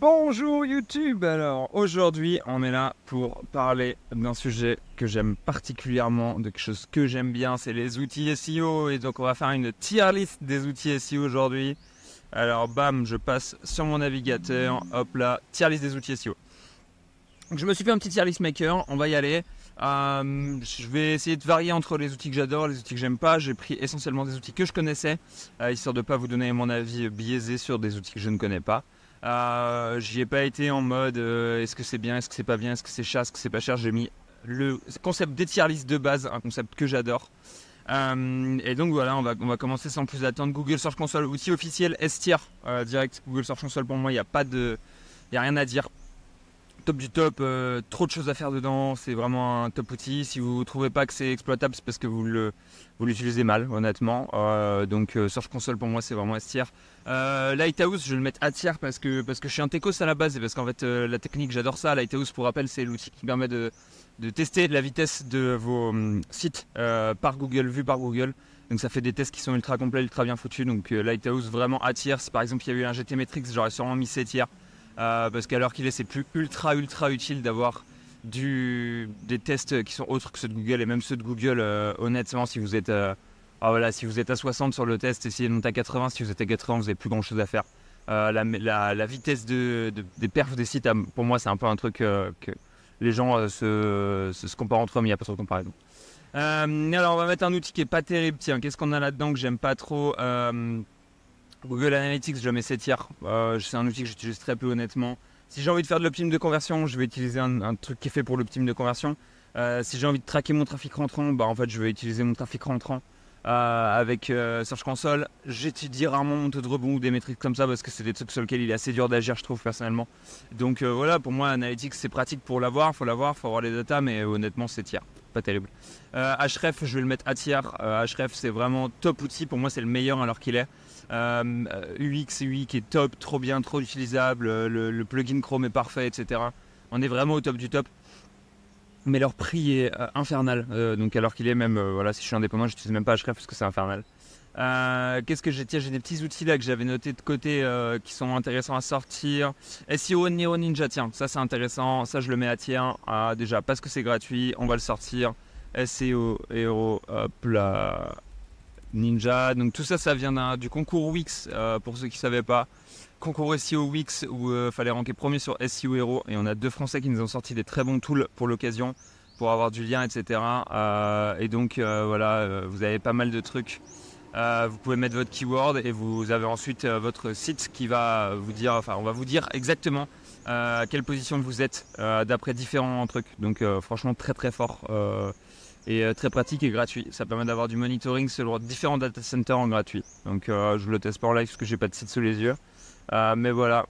Bonjour YouTube. Alors aujourd'hui on est là pour parler d'un sujet que j'aime particulièrement, de quelque chose que j'aime bien, c'est les outils SEO. Et donc on va faire une tier list des outils SEO aujourd'hui. Alors bam, je passe sur mon navigateur, hop là, tier list des outils SEO. Donc, je me suis fait un petit tier list maker, on va y aller. Je vais essayer de varier entre les outils que j'adore, les outils que j'aime pas. J'ai pris essentiellement des outils que je connaissais, histoire de ne pas vous donner mon avis biaisé sur des outils que je ne connais pas. J'y ai pas été en mode est-ce que c'est bien, est-ce que c'est pas bien, est-ce que c'est cher, est-ce que c'est pas cher. J'ai mis le concept des tier list de base, un concept que j'adore. Et donc voilà, on va commencer sans plus attendre. Google Search Console, outil officiel S-tier direct. Google Search Console pour moi, il n'y a rien à dire. Top du top, trop de choses à faire dedans, c'est vraiment un top outil. Si vous ne trouvez pas que c'est exploitable, c'est parce que vous l'utilisez mal, honnêtement. Donc Search Console pour moi c'est vraiment S-tier. Lighthouse, je vais le mettre A tier parce que je suis un techos à la base et parce qu'en fait la technique j'adore ça. Lighthouse, pour rappel, c'est l'outil qui permet de tester la vitesse de vos sites par Google, vu par Google. Donc ça fait des tests qui sont ultra complets, ultra bien foutus. Donc Lighthouse vraiment A tier. Si par exemple il y a eu un GTmetrix, j'aurais sûrement mis C tier. Parce qu'à l'heure qu'il est, c'est plus ultra utile d'avoir des tests qui sont autres que ceux de Google. Et même ceux de Google, honnêtement, si vous êtes si vous êtes à 60 sur le test, essayez de monter à 80. Si vous êtes à 80, vous n'avez plus grand chose à faire. La vitesse des perfs des sites, pour moi, c'est un peu un truc que les gens se comparent entre eux, mais il n'y a pas trop de comparaison. Alors on va mettre un outil qui est pas terrible. Tiens, qu'est-ce qu'on a là-dedans que j'aime pas trop? Google Analytics, je mets 7 tiers. C'est un outil que j'utilise très peu, honnêtement. Si j'ai envie de faire de l'optim de conversion, je vais utiliser un truc qui est fait pour l'optim de conversion. Si j'ai envie de traquer mon trafic rentrant, en fait je vais utiliser mon trafic rentrant avec Search Console. J'étudie rarement mon taux de rebond ou des métriques comme ça parce que c'est des trucs sur lesquels il est assez dur d'agir, je trouve, personnellement. Donc voilà, pour moi Analytics c'est pratique pour l'avoir, faut avoir les datas, mais honnêtement c'est tiers, pas terrible. Href, je vais le mettre à tiers. Href c'est vraiment top outil, pour moi c'est le meilleur alors qu'il est. UX UI qui est top, trop bien, trop utilisable, le plugin Chrome est parfait, etc. On est vraiment au top du top. Mais leur prix est infernal, donc alors qu'il est même, si je suis indépendant, j'utilise même pas Href parce que c'est infernal. Qu'est-ce que j'ai? Tiens, j'ai des petits outils là que j'avais notés de côté qui sont intéressants à sortir. SEO Neo Ninja, tiens, ça c'est intéressant, ça je le mets à tiers, déjà parce que c'est gratuit, on va le sortir. SEO Hero, hop là, Ninja, donc tout ça, ça vient du concours Wix, pour ceux qui ne savaient pas. Concours SEO Wix où fallait ranker premier sur SEO Hero, et on a 2 Français qui nous ont sorti des très bons tools pour l'occasion, pour avoir du lien, etc. Et donc vous avez pas mal de trucs. Vous pouvez mettre votre keyword et vous avez ensuite votre site qui va vous dire, on va vous dire exactement à quelle position vous êtes d'après différents trucs. Donc franchement très très fort. Et très pratique et gratuit. Ça permet d'avoir du monitoring sur différents data centers en gratuit. Donc je vous le teste pas en live parce que j'ai pas de site sous les yeux. Mais voilà.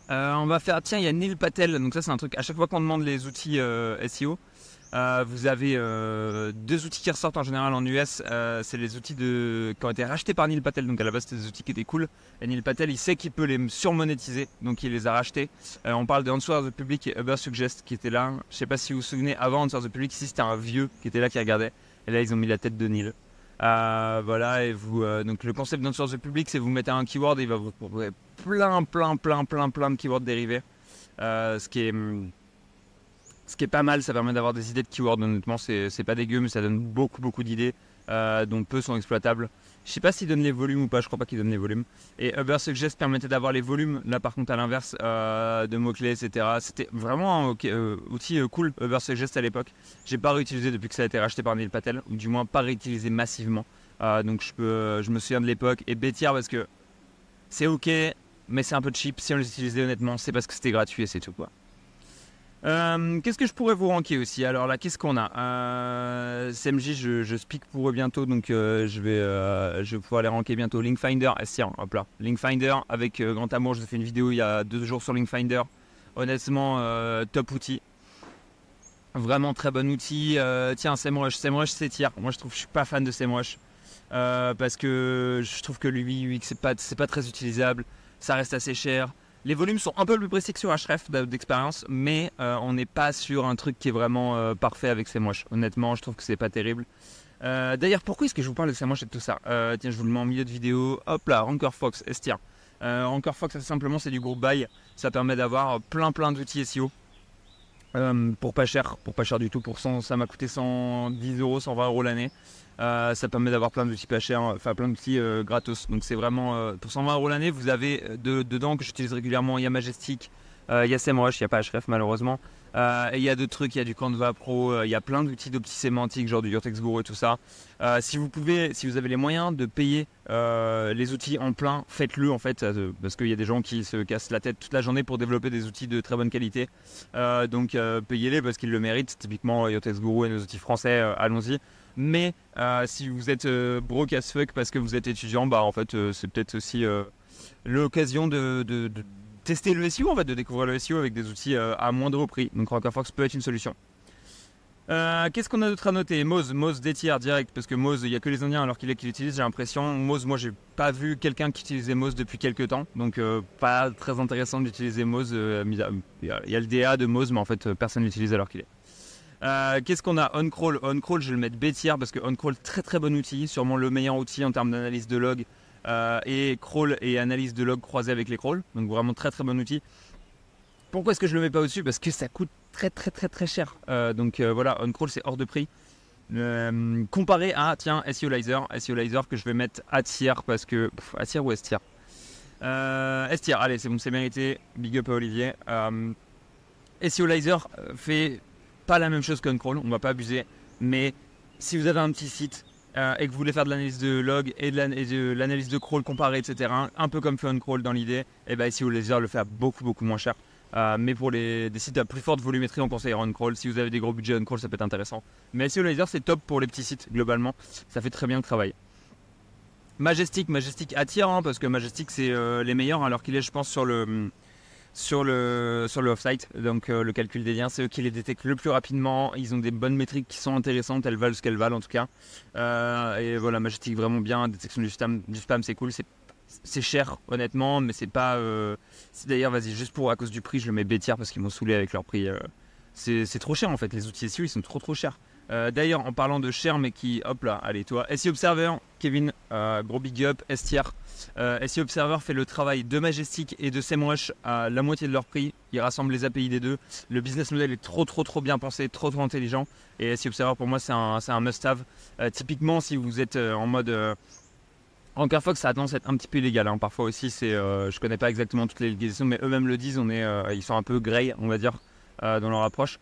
On va faire, tiens, il y a Neil Patel. Donc ça c'est un truc, à chaque fois qu'on demande les outils SEO, vous avez 2 outils qui ressortent en général en US. C'est les outils qui ont été rachetés par Neil Patel. Donc à la base c'était des outils qui étaient cool. Et Neil Patel il sait qu'il peut les surmonétiser. Donc il les a rachetés. On parle de Answer the Public et Ubersuggest qui étaient là. Je sais pas si vous vous souvenez, avant Answer the Public, ici c'était un vieux qui était là qui regardait. Et là ils ont mis la tête de Neil. Voilà, et vous donc le concept d'Answer the Public, c'est vous mettez un keyword et il va vous trouver plein de keywords dérivés. Ce qui est pas mal, ça permet d'avoir des idées de keywords. Honnêtement, c'est pas dégueu, mais ça donne beaucoup d'idées, dont peu sont exploitables. Je sais pas s'il donne les volumes ou pas, je crois pas qu'il donne les volumes. Et Ubersuggest permettait d'avoir les volumes, là par contre à l'inverse, de mots-clés, etc. C'était vraiment un outil cool, Ubersuggest à l'époque. J'ai pas réutilisé depuis que ça a été racheté par Neil Patel, ou du moins pas réutilisé massivement. Donc je me souviens de l'époque. Et B-tier parce que c'est ok, mais c'est un peu cheap. Si on les utilisait honnêtement, c'est parce que c'était gratuit et c'est tout quoi. Qu'est-ce que je pourrais vous ranker aussi? Alors là, qu'est-ce qu'on a? CMJ, je speak pour eux bientôt, donc je vais pouvoir les ranker bientôt. Linkfinder, tiens, hop là. Linkfinder, avec grand amour, je vous ai fait une vidéo il y a 2 jours sur Linkfinder. Honnêtement, top outil. Vraiment très bon outil. Tiens, SEMrush, c'est tiers. Moi, je suis pas fan de SEMrush. Parce que je trouve que lui, c'est pas très utilisable. Ça reste assez cher. Les volumes sont un peu plus précis que sur Href d'expérience, mais on n'est pas sur un truc qui est vraiment parfait avec SEMrush. Honnêtement, je trouve que c'est pas terrible. D'ailleurs, pourquoi est-ce que je vous parle de SEMrush et de tout ça? Tiens, je vous le mets en milieu de vidéo. Hop là, Ranker Fox, S tier. Encore Fox, simplement, c'est du groupe Buy. Ça permet d'avoir plein d'outils SEO. Pour pas cher du tout. Ça m'a coûté 110 euros, 120 euros l'année. Ça permet d'avoir plein d'outils pas chers, enfin plein d'outils gratos. Donc c'est vraiment pour 120 euros l'année. Vous avez dedans que j'utilise régulièrement. Il y a Majestic, il y a SEMrush, il n'y a pas Href malheureusement. Et il y a d'autres trucs, il y a du Canva Pro, il y a plein d'outils d'opti sémantique, genre du Your-Text Guru et tout ça. Si vous avez les moyens de payer les outils en plein, faites-le en fait, parce qu'il y a des gens qui se cassent la tête toute la journée pour développer des outils de très bonne qualité. Donc payez-les parce qu'ils le méritent. Typiquement Your-Text Guru et nos outils français, allons-y. Mais si vous êtes broke as fuck parce que vous êtes étudiant, bah en fait c'est peut-être aussi l'occasion de tester le SEO, en fait, de découvrir le SEO avec des outils à moindre prix. Donc Rankerfox peut être une solution. Qu'est-ce qu'on a d'autre à noter? Moz détier direct, parce que Moz, il n'y a que les Indiens alors qu'il l'utilise, j'ai l'impression. Moz, moi j'ai pas vu quelqu'un qui utilisait Moz depuis quelques temps, donc pas très intéressant d'utiliser Moz. Il y a le DA de Moz, mais en fait personne l'utilise alors qu'il est. Qu'est-ce qu'on a? OnCrawl, je vais le mettre B tier parce que OnCrawl, très bon outil, sûrement le meilleur outil en termes d'analyse de log. Et crawl et analyse de log croisés avec les crawls, donc vraiment très bon outil. Pourquoi est-ce que je le mets pas au-dessus? Parce que ça coûte très cher. Donc voilà, OnCrawl c'est hors de prix. Comparé à SEOlizer que je vais mettre A tier parce que A tier ou S tier? S tier, allez c'est bon, c'est mérité. Big up à Olivier. SEOlizer fait pas la même chose qu'OnCrawl, on va pas abuser, mais si vous avez un petit site et que vous voulez faire de l'analyse de log et de l'analyse de crawl comparée, etc., un peu comme fait OnCrawl dans l'idée, et bien SEOlizer le fait à beaucoup moins cher. Mais pour des sites à plus forte volumétrie, on conseille OnCrawl. Si vous avez des gros budgets, OnCrawl ça peut être intéressant. Mais SEOlizer c'est top pour les petits sites globalement, ça fait très bien le travail. Majestic attire parce que Majestic c'est les meilleurs alors qu'il est je pense sur le off-site, donc le calcul des liens, c'est eux qui les détectent le plus rapidement. Ils ont des bonnes métriques qui sont intéressantes, elles valent ce qu'elles valent en tout cas. Et voilà, Majestic vraiment bien, détection du spam c'est cool, c'est cher honnêtement, mais c'est pas. D'ailleurs, vas-y, juste à cause du prix, je le mets B tier parce qu'ils m'ont saoulé avec leur prix. C'est trop cher en fait, les outils SEO ils sont trop chers. D'ailleurs, en parlant de cher, mais hop là, allez, toi, SEO Observer, Kevin, gros big up, S tier. SEO Observer fait le travail de Majestic et de SEMrush à la moitié de leur prix. Il rassemble les API des deux. Le business model est trop bien pensé, trop intelligent. Et SEO Observer pour moi c'est un must-have. Typiquement, si vous êtes en mode Rankerfox, ça a tendance à être un petit peu illégal. Hein. Parfois aussi, je connais pas exactement toutes les législations, mais eux-mêmes le disent. Ils sont un peu grey, on va dire. Dans leur approche.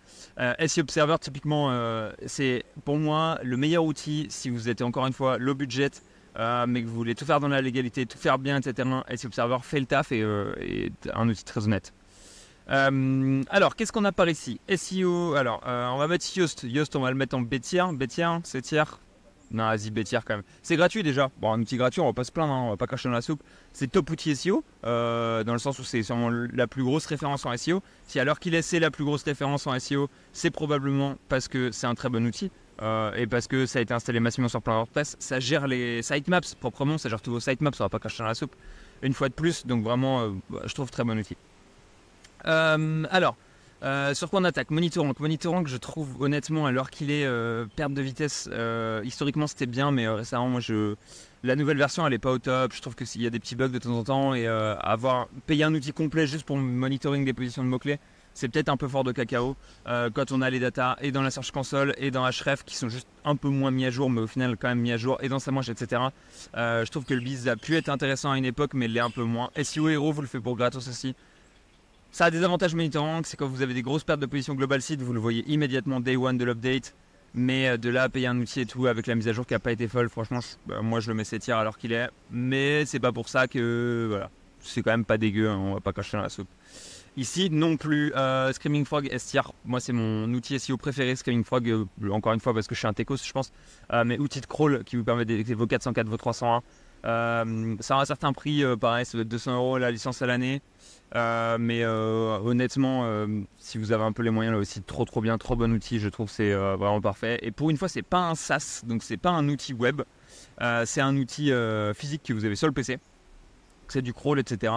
SEO Observer, typiquement, c'est pour moi le meilleur outil si vous êtes encore une fois low budget, mais que vous voulez tout faire dans la légalité, tout faire bien, etc. SEO Observer fait le taf et un outil très honnête. Alors, qu'est-ce qu'on a par ici? SEO, alors, on va mettre Yoast. Yoast, on va le mettre en B tier. B tier, C tier. Non, vas-y, B tier quand même. C'est gratuit déjà. Bon, un outil gratuit, on va pas se plaindre, hein, on va pas cracher dans la soupe. C'est top outil SEO, dans le sens où c'est sûrement la plus grosse référence en SEO. Si à l'heure qu'il est, c'est la plus grosse référence en SEO, c'est probablement parce que c'est un très bon outil et parce que ça a été installé massivement sur plein WordPress. Ça gère les sitemaps proprement, ça gère tous vos sitemaps, on va pas cracher dans la soupe. Une fois de plus, donc vraiment, je trouve très bon outil. Alors. Sur quoi on attaque? Monitorank, je trouve honnêtement à l'heure qu'il est perte de vitesse. Historiquement c'était bien, mais récemment moi la nouvelle version elle est pas au top. Je trouve qu'il y a des petits bugs de temps en temps et payer un outil complet juste pour le monitoring des positions de mots clés, c'est peut-être un peu fort de cacao. Quand on a les datas et dans la Search Console et dans Href qui sont juste un peu moins mis à jour, mais au final quand même mis à jour et dans SEMrush, etc. Je trouve que le biz a pu être intéressant à une époque, mais l'est un peu moins. SEO Hero vous le fait pour gratos aussi. Ça a des avantages monitoring, c'est quand vous avez des grosses pertes de position global site, vous le voyez immédiatement day one de l'update. Mais de là à payer un outil et tout avec la mise à jour qui n'a pas été folle, franchement, moi je le mets C tier alors qu'il est. Mais c'est pas pour ça que voilà, c'est quand même pas dégueu, hein, on va pas cacher dans la soupe. Ici non plus, Screaming Frog S tier, moi c'est mon outil SEO préféré, Screaming Frog, encore une fois parce que je suis un techos je pense, mais outil de crawl qui vous permet d'éditer vos 404, vos 301. Ça a un certain prix, pareil, ça doit être 200 € la licence à l'année. Mais honnêtement, si vous avez un peu les moyens, là aussi, trop bien, trop bon outil, je trouve c'est vraiment parfait. Et pour une fois, c'est pas un SaaS, donc c'est pas un outil web, c'est un outil physique que vous avez sur le PC. C'est du crawl, etc.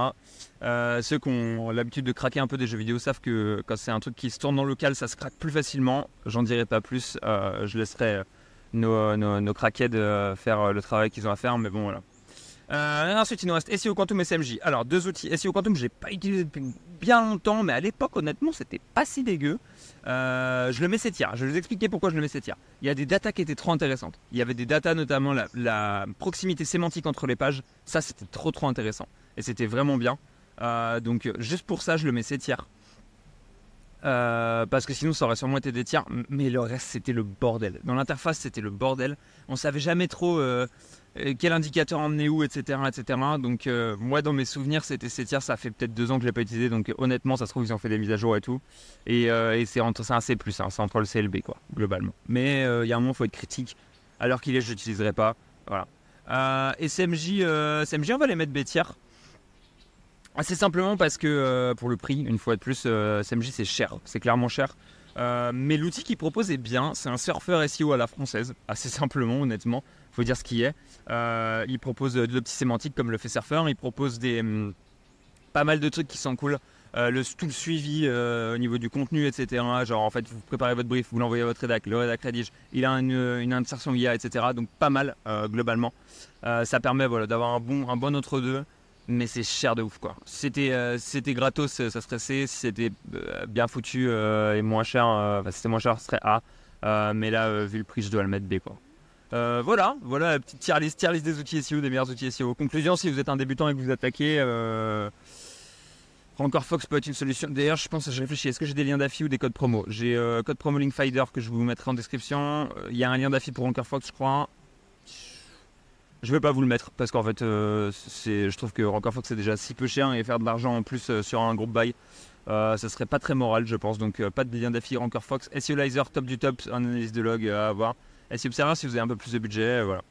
Ceux qui ont l'habitude de craquer un peu des jeux vidéo savent que quand c'est un truc qui se tourne dans le local, ça se craque plus facilement. J'en dirai pas plus, je laisserai nos crackheads faire le travail qu'ils ont à faire, mais bon voilà. Ensuite, il nous reste SEO Quantum et SMJ. Alors, deux outils. SEO Quantum, je l'ai pas utilisé depuis bien longtemps, mais à l'époque, honnêtement, c'était pas si dégueu. Je le mets 7 tiers. Je vais vous expliquer pourquoi je le mets 7 tiers. Il y a des datas qui étaient trop intéressantes. Il y avait des datas, notamment la proximité sémantique entre les pages. Ça, c'était trop intéressant. Et c'était vraiment bien. Donc, juste pour ça, je le mets 7 tiers. Parce que sinon ça aurait sûrement été des tiers, mais le reste c'était le bordel. Dans l'interface c'était le bordel. On savait jamais trop quel indicateur emmenait où, etc. Donc moi dans mes souvenirs c'était ces tiers, ça fait peut-être 2 ans que je l'ai pas utilisé, donc honnêtement ça se trouve ils ont fait des mises à jour et tout. Et c'est un C+, hein, c'est entre le CLB quoi, globalement. Mais il y a un moment il faut être critique. Alors qu'il est, je l'utiliserai pas. Voilà. SMJ, on va les mettre B tiers. C'est simplement parce que pour le prix, une fois de plus, SMJ c'est cher, c'est clairement cher. Mais l'outil qu'il propose est bien, c'est un surfeur SEO à la française, assez simplement, honnêtement, il faut dire ce qui est. Il propose de l'opti-sémantique comme le fait Surfer, il propose pas mal de trucs qui sont cool. Tout le suivi au niveau du contenu, etc. Genre en fait, vous préparez votre brief, vous l'envoyez à votre rédac, le rédac rédige, il a une insertion IA, etc. Donc pas mal globalement. Ça permet voilà, d'avoir un bon entre-deux. Mais c'est cher de ouf quoi. C'était gratos, ça serait C. Si c'était bien foutu et moins cher, si c'était moins cher, ce serait A. Mais là, vu le prix, je dois le mettre B quoi. Voilà la petite tier list des outils SEO, des meilleurs outils SEO. Conclusion, si vous êtes un débutant et que vous attaquez, Rancor Fox peut être une solution. D'ailleurs, je réfléchis, est-ce que j'ai des liens d'affi ou des codes promo? J'ai code promo Linkfinder que je vous mettrai en description. Il y a un lien d'affi pour Rancor Fox, je crois. Je vais pas vous le mettre parce qu'en fait, je trouve que Rancor Fox c'est déjà si peu cher et faire de l'argent en plus sur un groupe buy, ça serait pas très moral, je pense. Donc, pas de lien d'affi Rancor Fox. SEOlizer, top du top, analyse de log à avoir. SEO Observer si vous avez un peu plus de budget, voilà.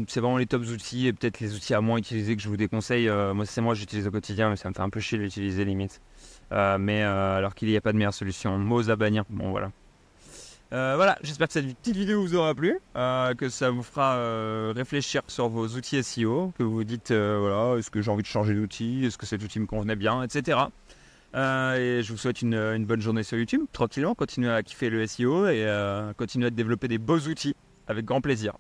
C'est vraiment les tops outils et peut-être les outils à moins utiliser que je vous déconseille. Moi j'utilise au quotidien, mais ça me fait un peu chier de l'utiliser limite. Mais alors qu'il n'y a pas de meilleure solution. Moz à bannir, bon voilà. Voilà, j'espère que cette petite vidéo vous aura plu, que ça vous fera réfléchir sur vos outils SEO, que vous vous dites voilà, est-ce que j'ai envie de changer d'outil, est-ce que cet outil me convenait bien, etc. Et je vous souhaite une bonne journée sur YouTube, tranquillement, continuez à kiffer le SEO et continuez à développer des beaux outils avec grand plaisir.